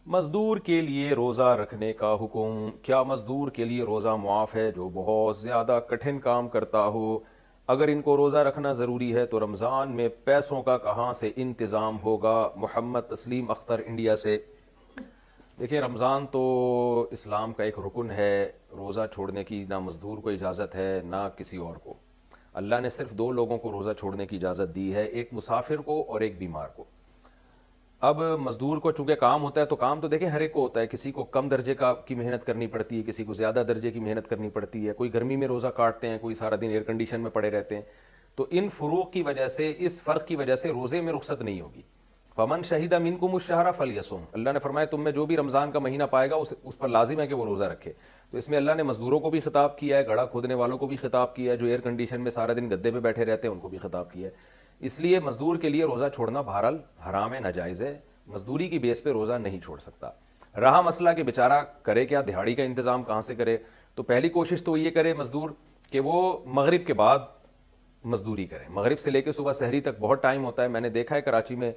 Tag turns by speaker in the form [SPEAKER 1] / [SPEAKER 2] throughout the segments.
[SPEAKER 1] مزدور کے لیے روزہ رکھنے کا حکم۔ کیا مزدور کے لیے روزہ معاف ہے جو بہت زیادہ کٹھن کام کرتا ہو؟ اگر ان کو روزہ رکھنا ضروری ہے تو رمضان میں پیسوں کا کہاں سے انتظام ہوگا؟ محمد تسلیم اختر انڈیا سے۔ دیکھیں، رمضان تو اسلام کا ایک رکن ہے، روزہ چھوڑنے کی نہ مزدور کو اجازت ہے نہ کسی اور کو۔ اللہ نے صرف دو لوگوں کو روزہ چھوڑنے کی اجازت دی ہے، ایک مسافر کو اور ایک بیمار کو۔ اب مزدور کو چونکہ کام ہوتا ہے تو کام تو دیکھیں ہر ایک کو ہوتا ہے، کسی کو کم درجے کی محنت کرنی پڑتی ہے، کسی کو زیادہ درجے کی محنت کرنی پڑتی ہے، کوئی گرمی میں روزہ کاٹتے ہیں، کوئی سارا دن ایئر کنڈیشن میں پڑے رہتے ہیں۔ تو ان فروق کی وجہ سے، اس فرق کی وجہ سے روزے میں رخصت نہیں ہوگی۔ فمن شہید منکم الشہر فلیصم، اللہ نے فرمایا تم میں جو بھی رمضان کا مہینہ پائے گا اس پر لازم ہے کہ وہ روزہ رکھے۔ تو اس میں اللہ نے مزدوروں کو بھی خطاب کیا ہے، گڑھا کھودنے والوں کو بھی خطاب کیا ہے، جو ایئر کنڈیشن میں سارا دن گدے پہ بیٹھے رہتے ہیں ان کو بھی خطاب کیا ہے۔ اس لیے مزدور کے لیے روزہ چھوڑنا بہرحال حرام ہے، ناجائز ہے، مزدوری کی بیس پہ روزہ نہیں چھوڑ سکتا۔ رہا مسئلہ کہ بیچارہ کرے کیا، دہاڑی کا انتظام کہاں سے کرے؟ تو پہلی کوشش تو یہ کرے مزدور کہ وہ مغرب کے بعد مزدوری کرے۔ مغرب سے لے کے صبح سحری تک بہت ٹائم ہوتا ہے، میں نے دیکھا ہے کراچی میں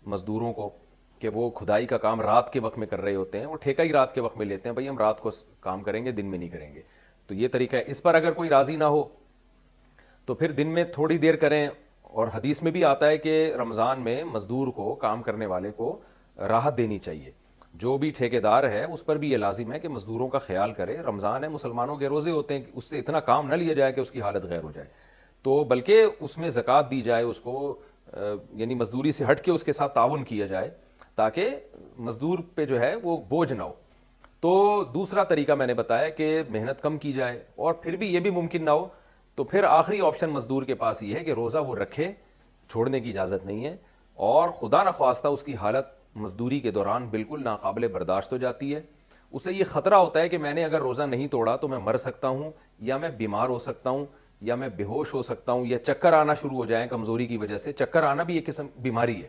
[SPEAKER 1] مزدوروں کو کہ وہ کھدائی کا کام رات کے وقت میں کر رہے ہوتے ہیں، وہ ٹھیکہ ہی رات کے وقت میں لیتے ہیں، بھائی ہم رات کو کام کریں گے، دن میں نہیں کریں گے۔ تو یہ طریقہ ہے۔ اس پر اگر کوئی راضی نہ ہو تو پھر دن میں تھوڑی دیر کریں، اور حدیث میں بھی آتا ہے کہ رمضان میں مزدور کو، کام کرنے والے کو راحت دینی چاہیے۔ جو بھی ٹھیکیدار ہے اس پر بھی یہ لازم ہے کہ مزدوروں کا خیال کرے۔ رمضان ہے، مسلمانوں کے روزے ہوتے ہیں، اس سے اتنا کام نہ لیا جائے کہ اس کی حالت غیر ہو جائے، تو بلکہ اس میں زکوٰۃ دی جائے، اس کو یعنی مزدوری سے ہٹ کے اس کے ساتھ تعاون کیا جائے تاکہ مزدور پہ جو ہے وہ بوجھ نہ ہو۔ تو دوسرا طریقہ میں نے بتایا کہ محنت کم کی جائے، اور پھر بھی یہ بھی ممکن نہ ہو تو پھر آخری آپشن مزدور کے پاس یہ ہے کہ روزہ وہ رکھے، چھوڑنے کی اجازت نہیں ہے، اور خدا نخواستہ اس کی حالت مزدوری کے دوران بالکل ناقابل برداشت ہو جاتی ہے، اسے یہ خطرہ ہوتا ہے کہ میں نے اگر روزہ نہیں توڑا تو میں مر سکتا ہوں، یا میں بیمار ہو سکتا ہوں، یا میں بے ہوش ہو سکتا ہوں، یا چکر آنا شروع ہو جائیں کمزوری کی وجہ سے۔ چکر آنا بھی ایک قسم بیماری ہے۔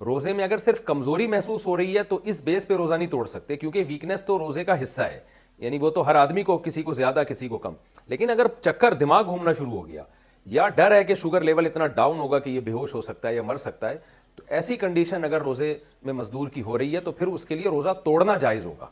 [SPEAKER 1] روزے میں اگر صرف کمزوری محسوس ہو رہی ہے تو اس بیس پہ روزہ نہیں توڑ سکتے، کیونکہ ویکنس تو روزے کا حصہ ہے، یعنی وہ تو ہر آدمی کو، کسی کو زیادہ کسی کو کم۔ لیکن اگر چکر، دماغ گھومنا شروع ہو گیا، یا ڈر ہے کہ شوگر لیول اتنا ڈاؤن ہوگا کہ یہ بے ہوش ہو سکتا ہے یا مر سکتا ہے، تو ایسی کنڈیشن اگر روزے میں مزدور کی ہو رہی ہے تو پھر اس کے لیے روزہ توڑنا جائز ہوگا۔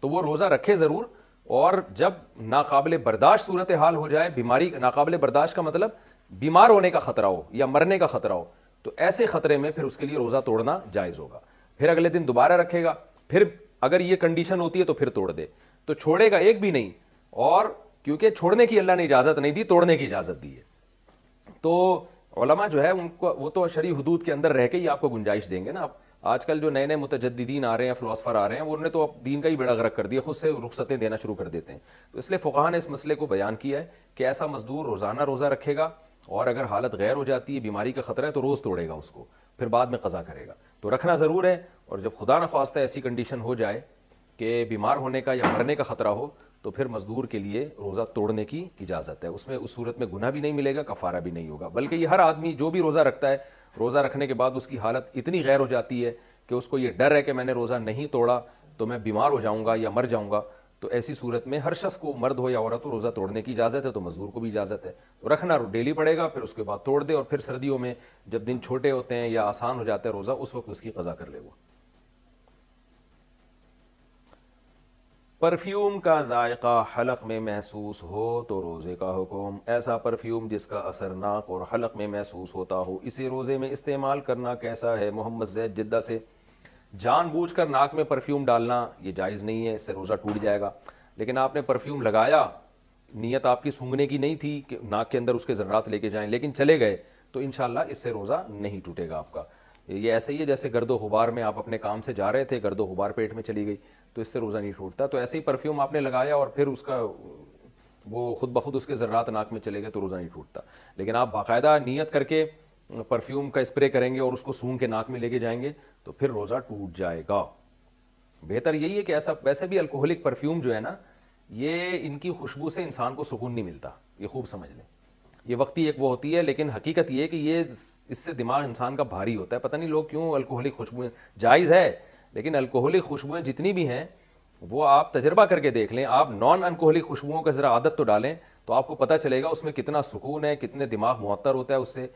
[SPEAKER 1] تو وہ روزہ رکھے ضرور، اور جب ناقابل برداشت صورتحال ہو جائے، بیماری، ناقابل برداشت کا مطلب بیمار ہونے کا خطرہ ہو یا مرنے کا خطرہ ہو، تو ایسے خطرے میں پھر اس کے لیے روزہ توڑنا جائز ہوگا۔ پھر اگلے دن دوبارہ رکھے گا، پھر اگر یہ کنڈیشن ہوتی ہے تو پھر توڑ دے، تو چھوڑے گا ایک بھی نہیں، اور کیونکہ چھوڑنے کی اللہ نے اجازت نہیں دی، توڑنے کی اجازت دی ہے۔ تو علماء جو ہے ان کو، وہ تو شرعی حدود کے اندر رہ کے ہی آپ کو گنجائش دیں گے نا۔ آج کل جو نئے نئے متجددین آ رہے ہیں، فلاسفر آ رہے ہیں، انہوں نے تو دین کا ہی بیڑا غرق کر دیا، خود سے رخصتیں دینا شروع کر دیتے ہیں۔ تو اس لیے فقہاء نے اس مسئلے کو بیان کیا ہے کہ ایسا مزدور روزانہ روزہ رکھے گا، اور اگر حالت غیر ہو جاتی ہے، بیماری کا خطرہ ہے، تو روز توڑے گا اس کو، پھر بعد میں قضا کرے گا۔ تو رکھنا ضرور ہے، اور جب خدا نخواستہ ایسی کنڈیشن ہو جائے کہ بیمار ہونے کا یا مرنے کا خطرہ ہو تو پھر مزدور کے لیے روزہ توڑنے کی اجازت ہے۔ اس میں، اس صورت میں گناہ بھی نہیں ملے گا، کفارہ بھی نہیں ہوگا، بلکہ یہ ہر آدمی جو بھی روزہ رکھتا ہے، روزہ رکھنے کے بعد اس کی حالت اتنی غیر ہو جاتی ہے کہ اس کو یہ ڈر ہے کہ میں نے روزہ نہیں توڑا تو میں بیمار ہو جاؤں گا یا مر جاؤں گا، تو ایسی صورت میں ہر شخص کو، مرد ہو یا عورت ہو، روزہ توڑنے کی اجازت ہے، تو مزدور کو بھی اجازت ہے۔ تو رکھنا ڈیلی پڑے گا، پھر اس کے بعد توڑ دے، اور پھر سردیوں میں جب دن چھوٹے ہوتے ہیں یا آسان ہو جاتا ہے روزہ، اس وقت اس کی قضا کر لے وہ۔ پرفیوم کا ذائقہ حلق میں محسوس ہو تو روزے کا حکم۔ ایسا پرفیوم جس کا اثر ناک اور حلق میں محسوس ہوتا ہو، اسے روزے میں استعمال کرنا کیسا ہے؟ محمد زید جدہ سے۔ جان بوجھ کر ناک میں پرفیوم ڈالنا یہ جائز نہیں ہے، اس سے روزہ ٹوٹ جائے گا۔ لیکن آپ نے پرفیوم لگایا، نیت آپ کی سونگھنے کی نہیں تھی کہ ناک کے اندر اس کے ذرات لے کے جائیں، لیکن چلے گئے، تو انشاءاللہ اس سے روزہ نہیں ٹوٹے گا آپ کا۔ یہ ایسے ہی ہے جیسے گرد و غبار میں آپ اپنے کام سے جا رہے تھے، گرد و غبار پیٹ میں چلی گئی، تو اس سے روزہ نہیں ٹوٹتا۔ تو ایسے ہی پرفیوم آپ نے لگایا اور پھر اس کا وہ خود بخود اس کے ذرات ناک میں چلے گئے تو روزہ نہیں ٹوٹتا۔ لیکن آپ باقاعدہ نیت کر کے پرفیوم کا اسپرے کریں گے اور اس کو سونگھ کے ناک میں لے کے جائیں گے تو پھر روزہ ٹوٹ جائے گا۔ بہتر یہی ہے کہ ایسا، ویسے بھی الکوہلک پرفیوم جو ہے نا، یہ ان کی خوشبو سے انسان کو سکون نہیں ملتا، یہ خوب سمجھ لیں۔ یہ وقتی ایک وہ ہوتی ہے، لیکن حقیقت یہ ہے کہ یہ، اس سے دماغ انسان کا بھاری ہوتا ہے۔ پتہ نہیں لوگ کیوں الکوہلک خوشبوئیں، جائز ہے لیکن الکوہلک خوشبوئیں جتنی بھی ہیں وہ آپ تجربہ کر کے دیکھ لیں۔ آپ نان الکوہلک خوشبوؤں کا ذرا عادت تو ڈالیں تو آپ کو پتہ چلے گا اس میں کتنا سکون ہے، کتنے دماغ معطر ہوتا ہے اس سے۔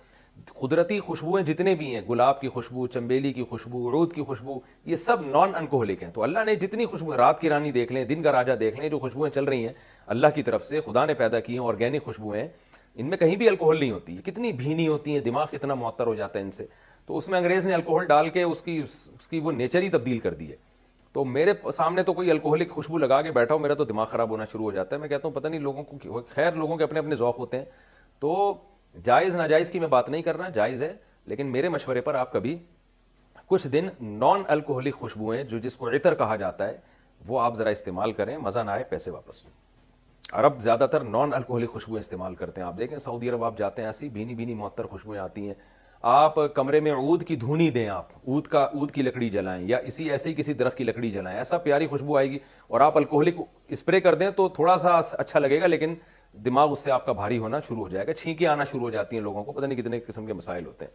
[SPEAKER 1] قدرتی خوشبوئیں جتنے بھی ہیں، گلاب کی خوشبو، چنبیلی کی خوشبو، عود کی خوشبو، یہ سب نان الکوہلک ہیں. تو اللہ نے جتنی خوشبو، رات کی رانی دیکھ لیں، دن کا راجا دیکھ لیں، جو خوشبوئیں چل رہی ہیں اللہ کی طرف سے خدا نے پیدا کی ہیں، آرگینک خوشبوئیں، ان میں کہیں بھی الکوہل نہیں ہوتی. کتنی بھینی ہوتی ہیں، دماغ کتنا معطر ہو جاتا ہے ان سے. تو اس میں انگریز نے الکوہل ڈال کے اس کی وہ نیچر ہی تبدیل کر دی ہے. تو میرے سامنے تو کوئی الکوہلک خوشبو لگا کے بیٹھا ہو، میرا تو دماغ خراب ہونا شروع ہو جاتا ہے. میں کہتا ہوں پتہ نہیں لوگوں کو، خیر لوگوں کے اپنے اپنے ذوق ہوتے ہیں. تو جائز ناجائز کی میں بات نہیں کر رہا، جائز ہے، لیکن میرے مشورے پر آپ کبھی کچھ دن نان الکوہلک خوشبوئیں، جو جس کو عطر کہا جاتا ہے، وہ آپ ذرا استعمال کریں. مزہ نہ آئے پیسے واپس. عرب زیادہ تر نان الکوہلک خوشبوئیں استعمال کرتے ہیں. آپ دیکھیں سعودی عرب آپ جاتے ہیں، ایسی بھینی بھینی معطر خوشبوئیں آتی ہیں. آپ کمرے میں عود کی دھونی دیں، آپ عود کی لکڑی جلائیں، یا ایسے ہی کسی درخت کی لکڑی جلائیں، ایسا پیاری خوشبو آئے گی. اور آپ الکوہلک اسپرے کر دیں تو تھوڑا سا اچھا لگے گا، لیکن دماغ اس سے آپ کا بھاری ہونا شروع ہو جائے گا. چھینکیں آنا شروع ہو جاتی ہیں لوگوں کو، پتہ نہیں کتنے قسم کے مسائل ہوتے ہیں.